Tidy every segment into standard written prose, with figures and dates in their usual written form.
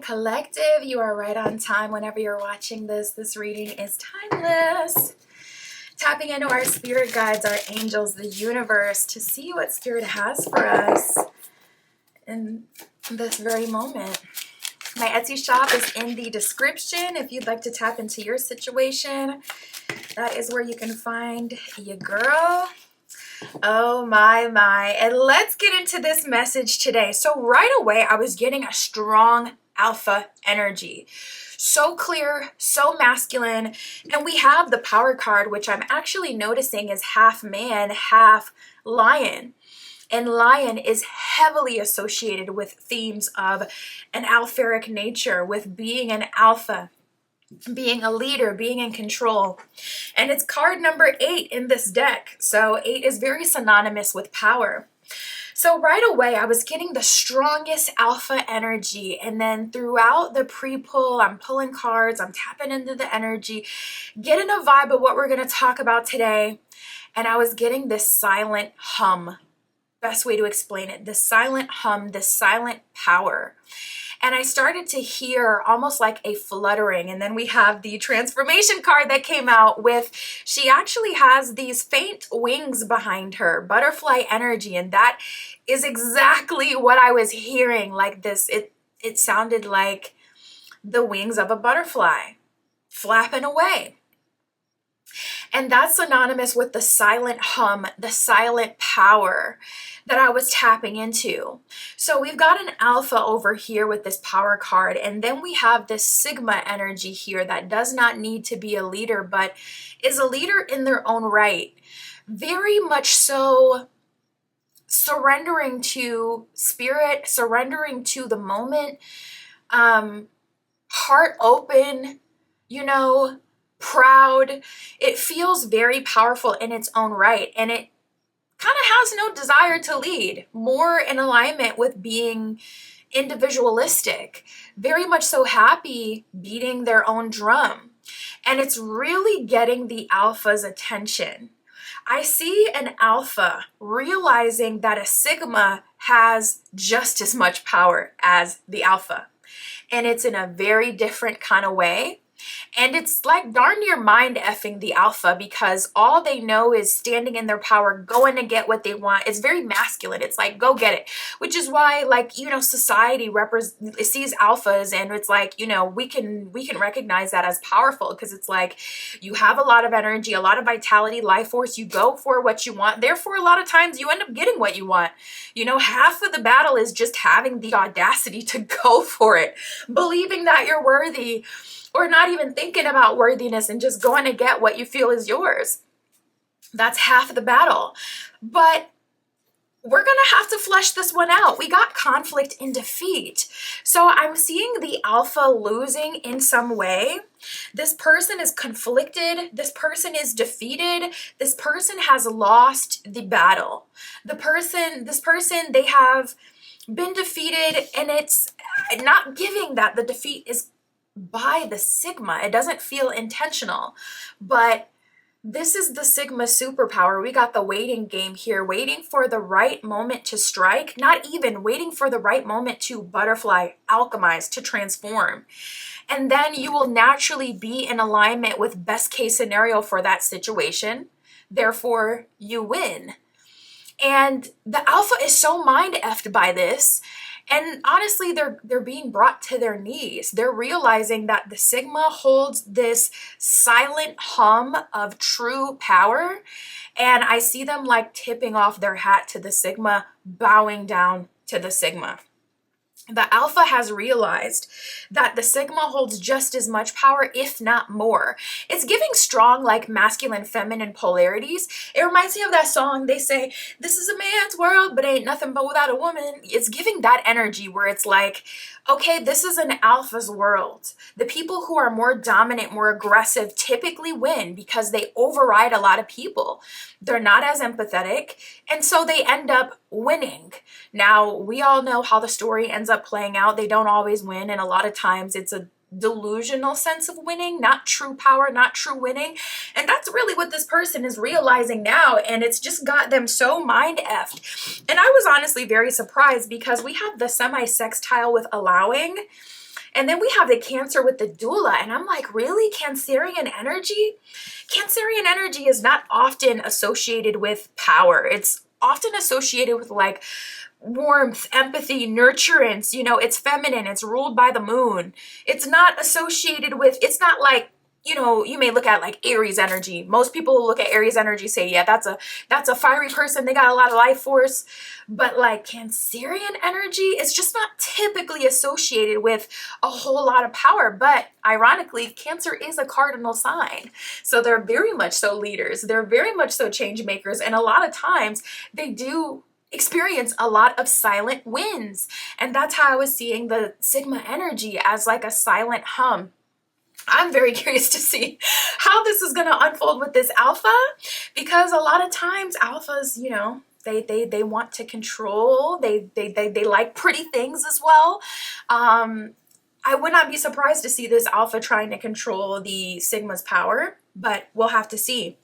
Collective. You are right on time whenever you're watching this. This reading is timeless. Tapping into our spirit guides, our angels, the universe to see what spirit has for us in this very moment. My Etsy shop is in the description if you'd like to tap into your situation. That is where you can find your girl. Oh my. And let's get into this message today. So right away, I was getting a strong alpha energy. So clear, so masculine. And we have the power card, which I'm actually noticing is half man, half lion. And lion is heavily associated with themes of an alpharic nature, with being an alpha, being a leader, being in control. And it's card number 8 in this deck. So 8 is very synonymous with power. So right away, I was getting the strongest alpha energy. And then throughout the pre-pull, I'm pulling cards, I'm tapping into the energy, getting a vibe of what we're going to talk about today. And I was getting this silent hum. Best way to explain it, the silent hum, the silent power. And I started to hear almost like a fluttering. And then we have the transformation card that came out with, she actually has these faint wings behind her, butterfly energy. And that is exactly what I was hearing, like this. It sounded like the wings of a butterfly flapping away. And that's synonymous with the silent hum, the silent power that I was tapping into. So we've got an alpha over here with this power card, and then we have this sigma energy here that does not need to be a leader, but is a leader in their own right. Very much so surrendering to spirit, surrendering to the moment, heart open, proud. It feels very powerful in its own right, and it kind of has no desire to lead, more in alignment with being individualistic, very much so happy beating their own drum. And it's really getting the alpha's attention. I see an alpha realizing that a sigma has just as much power as the alpha, and it's in a very different kind of way. And it's like darn near mind effing the alpha, because all they know is standing in their power, going to get what they want. It's very masculine. It's like, go get it, which is why, society sees alphas, and it's like, we can recognize that as powerful, because it's like you have a lot of energy, a lot of vitality, life force. You go for what you want. Therefore, a lot of times you end up getting what you want. Half of the battle is just having the audacity to go for it, believing that you're worthy, or not even thinking about worthiness and just going to get what you feel is yours. That's half the battle. But we're going to have to flesh this one out. We got conflict and defeat. So I'm seeing the alpha losing in some way. This person is conflicted. This person is defeated. This person has lost the battle. This person, they have been defeated, and it's not giving that the defeat is by the sigma. It doesn't feel intentional, but this is the sigma superpower. We got the waiting game here, waiting for the right moment to strike, not even waiting for the right moment to butterfly, alchemize, to transform. And then you will naturally be in alignment with best case scenario for that situation. Therefore, you win. And the alpha is so mind effed by this. And honestly, they're being brought to their knees. They're realizing that the sigma holds this silent hum of true power. And I see them like tipping off their hat to the sigma, bowing down to the sigma. The alpha has realized that the sigma holds just as much power, if not more. It's giving strong, like masculine, feminine polarities. It reminds me of that song. They say, this is a man's world, but ain't nothing but without a woman. It's giving that energy where it's like, okay, this is an alpha's world. The people who are more dominant, more aggressive typically win because they override a lot of people. They're not as empathetic, and so they end up winning. Now, we all know how the story ends up playing out. They don't always win, and a lot of times it's a delusional sense of winning, not true power, not true winning. And that's really what this person is realizing now, and it's just got them so mind effed. And I was honestly very surprised because we have the semi-sextile with allowing, And then we have the Cancer with the doula. And I'm like, really? Cancerian energy? Cancerian energy is not often associated with power. It's often associated with like warmth, empathy, nurturance. You know, it's feminine, it's ruled by the moon. It's not associated with, it's not like, you know, you may look at like Aries energy. Most people who look at Aries energy say, yeah, that's a fiery person. They got a lot of life force. But like Cancerian energy is just not typically associated with a whole lot of power. But ironically, Cancer is a cardinal sign. So they're very much so leaders. They're very much so change makers. And a lot of times they do experience a lot of silent wins. And that's how I was seeing the Sigma energy, as like a silent hum. I'm very curious to see how this is going to unfold with this alpha, because a lot of times alphas, you know, they want to control. They like pretty things as well. I would not be surprised to see this alpha trying to control the Sigma's power, but we'll have to see.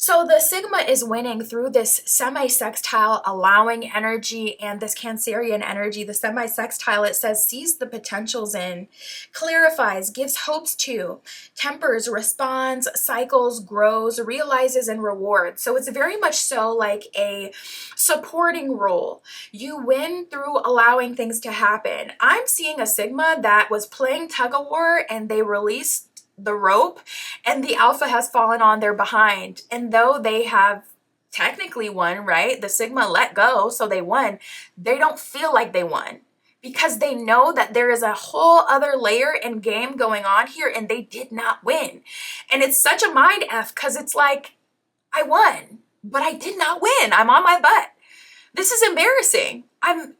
So the Sigma is winning through this semi-sextile allowing energy and this Cancerian energy. The semi-sextile, it says, sees the potentials in, clarifies, gives hopes to, tempers, responds, cycles, grows, realizes, and rewards. So it's very much so like a supporting role. You win through allowing things to happen. I'm seeing a Sigma that was playing tug of war and they released the rope and the alpha has fallen on their behind. And though they have technically won, right? The Sigma let go, so they won. They don't feel like they won because they know that there is a whole other layer and game going on here and they did not win. And it's such a mind F because it's like, I won, but I did not win. I'm on my butt. This is embarrassing. I'm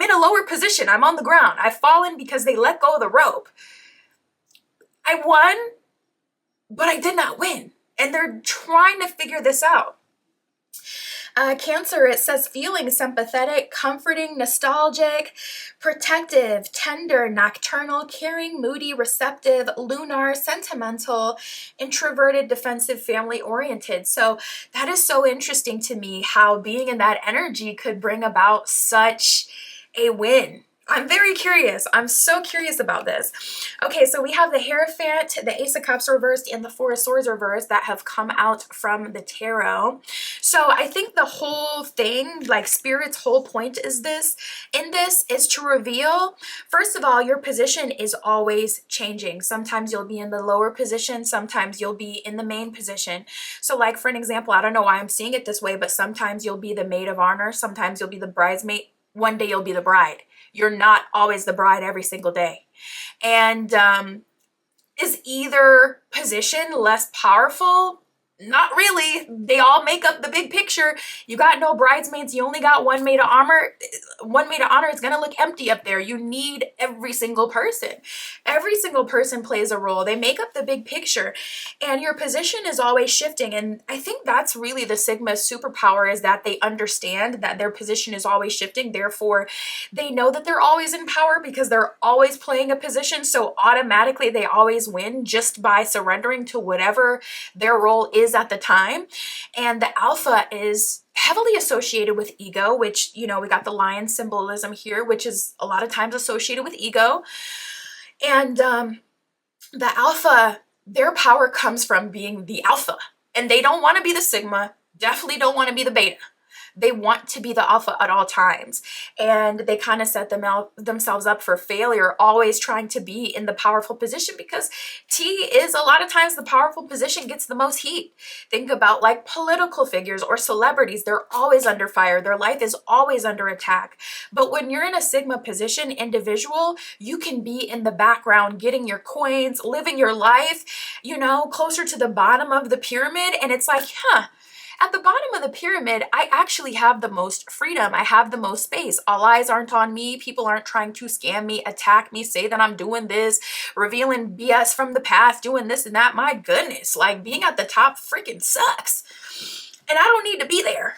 in a lower position. I'm on the ground. I've fallen because they let go of the rope. I won, but I did not win. And they're trying to figure this out. Cancer, it says feeling sympathetic, comforting, nostalgic, protective, tender, nocturnal, caring, moody, receptive, lunar, sentimental, introverted, defensive, family oriented. So that is so interesting to me how being in that energy could bring about such a win. I'm very curious. I'm so curious about this. Okay, so we have the Hierophant, the Ace of Cups reversed, and the Four of Swords reversed that have come out from the tarot. So I think the whole thing, like Spirit's whole point is this, is to reveal, first of all, your position is always changing. Sometimes you'll be in the lower position, sometimes you'll be in the main position. So like for an example, I don't know why I'm seeing it this way, but sometimes you'll be the maid of honor, sometimes you'll be the bridesmaid, one day you'll be the bride. You're not always the bride every single day. And is either position less powerful? Not really. They all make up the big picture. You got no bridesmaids. You only got one maid of honor. One maid of honor is going to look empty up there. You need every single person. Every single person plays a role. They make up the big picture. And your position is always shifting. And I think that's really the Sigma's superpower, is that they understand that their position is always shifting. Therefore, they know that they're always in power because they're always playing a position. So automatically they always win just by surrendering to whatever their role is at the time. And the alpha is heavily associated with ego, which, you know, we got the lion symbolism here, which is a lot of times associated with ego. And the alpha, their power comes from being the alpha, and they don't want to be the Sigma, definitely don't want to be the beta. They want to be the alpha at all times, and they kind of set themselves up for failure, always trying to be in the powerful position, because T is a lot of times the powerful position gets the most heat. Think about like political figures or celebrities. They're always under fire. Their life is always under attack. But when you're in a Sigma position, individual, you can be in the background, getting your coins, living your life, you know, closer to the bottom of the pyramid. And it's like, at the bottom of the pyramid, I actually have the most freedom. I have the most space. All eyes aren't on me. People aren't trying to scam me, attack me, say that I'm doing this, revealing BS from the past, doing this and that. My goodness, like being at the top freaking sucks. And I don't need to be there.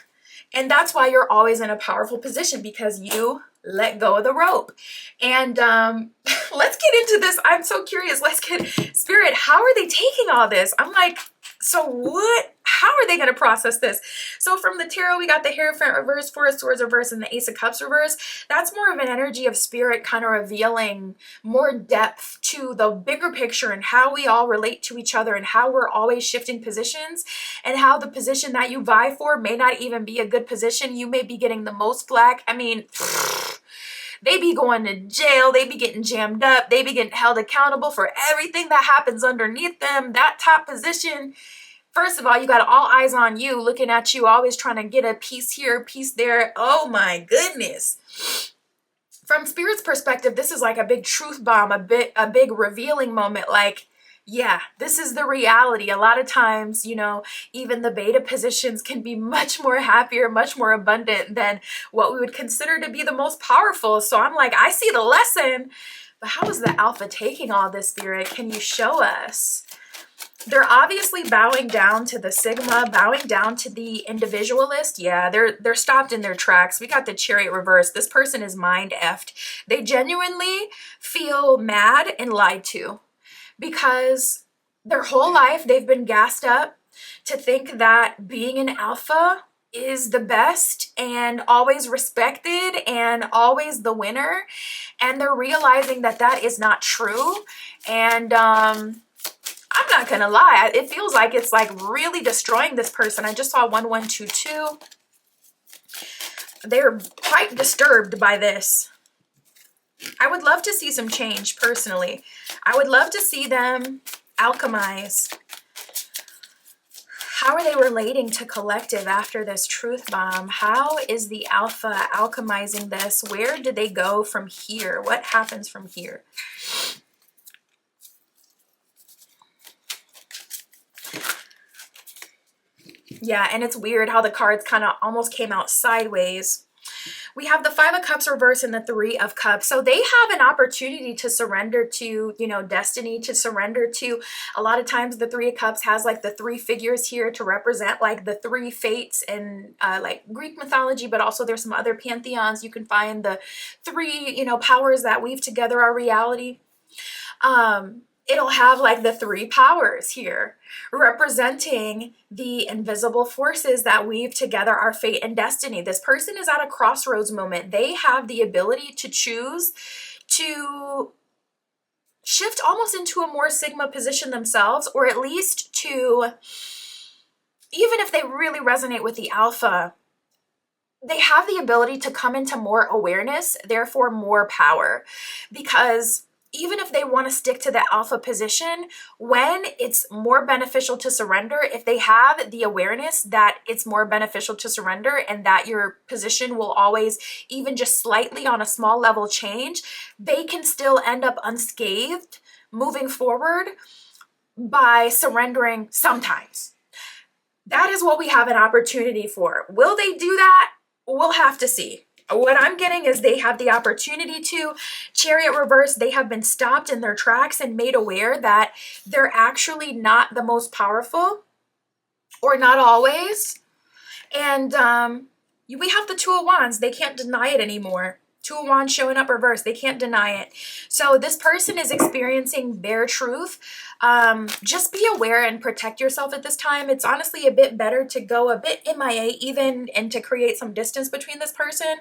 And that's why you're always in a powerful position, because you let go of the rope. And let's get into this. I'm so curious. Let's get Spirit. How are they taking all this? I'm like, so what? How are they going to process this? So from the tarot, we got the Hierophant reverse, Four of Swords reverse, and the Ace of Cups reverse. That's more of an energy of spirit kind of revealing more depth to the bigger picture and how we all relate to each other and how we're always shifting positions and how the position that you vie for may not even be a good position. You may be getting the most flack. I mean, they be going to jail, they be getting jammed up, they be getting held accountable for everything that happens underneath them. That top position, first of all, you got all eyes on you, looking at you, always trying to get a piece here, a piece there. Oh my goodness. From Spirit's perspective, this is like a big truth bomb, a big revealing moment. Like, yeah, this is the reality. A lot of times, you know, even the beta positions can be much more happier, much more abundant than what we would consider to be the most powerful. So I'm like, I see the lesson, but how is the alpha taking all this, Spirit? Can you show us? They're obviously bowing down to the Sigma, bowing down to the individualist. Yeah, they're stopped in their tracks. We got the Chariot reverse. This person is mind effed. They genuinely feel mad and lied to, because their whole life they've been gassed up to think that being an alpha is the best and always respected and always the winner. And they're realizing that that is not true. And I'm not gonna lie, it feels like it's like really destroying this person. I just saw 1122. They're quite disturbed by this. I would love to see some change personally. I would love to see them alchemize. How are they relating to collective after this truth bomb? How is the alpha alchemizing this? Where do they go from here? What happens from here? Yeah, and it's weird how the cards kind of almost came out sideways. We have the Five of Cups reverse and the Three of Cups. So they have an opportunity to surrender to, you know, destiny, to surrender to, a lot of times the Three of Cups has like the three figures here to represent like the three fates in like Greek mythology, but also there's some other pantheons. You can find the three, you know, powers that weave together our reality. It'll have like the three powers here representing the invisible forces that weave together our fate and destiny. This person is at a crossroads moment. They have the ability to choose to shift almost into a more Sigma position themselves, or at least to, even if they really resonate with the alpha, they have the ability to come into more awareness, therefore more power. Because even if they want to stick to the alpha position, when it's more beneficial to surrender, if they have the awareness that it's more beneficial to surrender and that your position will always, even just slightly on a small level change, they can still end up unscathed moving forward by surrendering sometimes. That is what we have an opportunity for. Will they do that? We'll have to see. What I'm getting is they have the opportunity to. Chariot reverse, they have been stopped in their tracks and made aware that they're actually not the most powerful, or not always. And we have the Two of Wands. They can't deny it anymore. Two of Wands showing up reverse. They can't deny it. So this person is experiencing bare truth. Just be aware and protect yourself at this time. It's honestly a bit better to go a bit MIA even, and to create some distance between this person.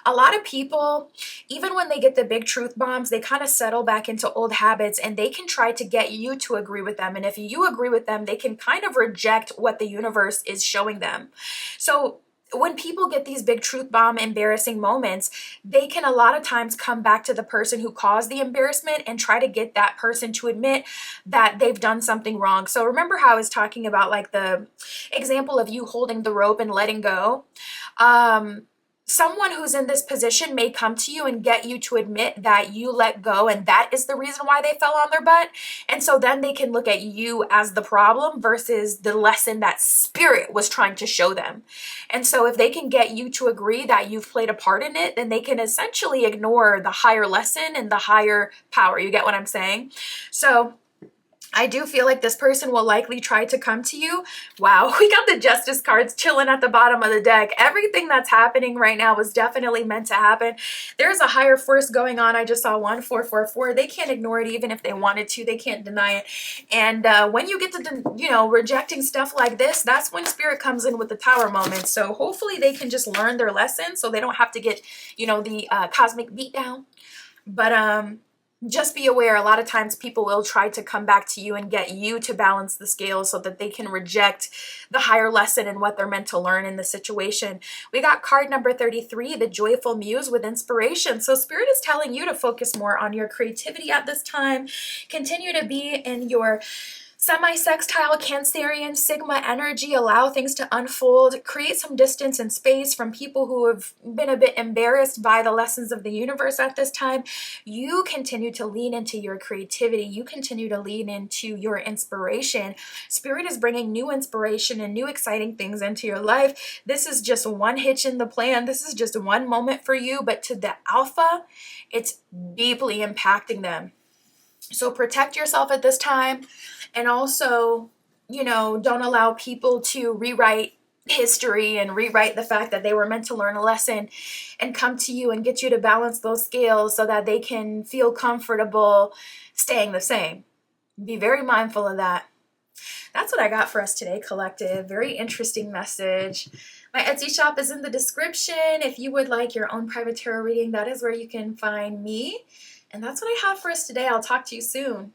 A lot of people, even when they get the big truth bombs, they kind of settle back into old habits, and they can try to get you to agree with them. And if you agree with them, they can kind of reject what the universe is showing them. So when people get these big truth bomb embarrassing moments, they can a lot of times come back to the person who caused the embarrassment and try to get that person to admit that they've done something wrong. So remember how I was talking about like the example of you holding the rope and letting go? Someone who's in this position may come to you and get you to admit that you let go, and that is the reason why they fell on their butt. And so then they can look at you as the problem versus the lesson that spirit was trying to show them. And so if they can get you to agree that you've played a part in it, then they can essentially ignore the higher lesson and the higher power. You get what I'm saying? So I do feel like this person will likely try to come to you. Wow, we got the Justice cards chilling at the bottom of the deck. Everything that's happening right now was definitely meant to happen. There's a higher force going on. I just saw 1444. They can't ignore it even if they wanted to. They can't deny it. And when you get to, rejecting stuff like this, that's when Spirit comes in with the Tower moment. So hopefully they can just learn their lesson so they don't have to get, the cosmic beatdown. But just be aware, a lot of times people will try to come back to you and get you to balance the scales so that they can reject the higher lesson and what they're meant to learn in the situation. We got card number 33, the Joyful Muse with inspiration. So Spirit is telling you to focus more on your creativity at this time. Continue to be in your semi-sextile Cancerian Sigma energy. Allow things to unfold. Create some distance and space from people who have been a bit embarrassed by the lessons of the universe at this time. You continue to lean into your creativity. You continue to lean into your inspiration. Spirit is bringing new inspiration and new exciting things into your life. This is just one hitch in the plan. This is just one moment for you, but to the alpha, it's deeply impacting them. So protect yourself at this time. And also, don't allow people to rewrite history and rewrite the fact that they were meant to learn a lesson and come to you and get you to balance those scales so that they can feel comfortable staying the same. Be very mindful of that. That's what I got for us today, collective. Very interesting message. My Etsy shop is in the description. If you would like your own private tarot reading, that is where you can find me. And that's what I have for us today. I'll talk to you soon.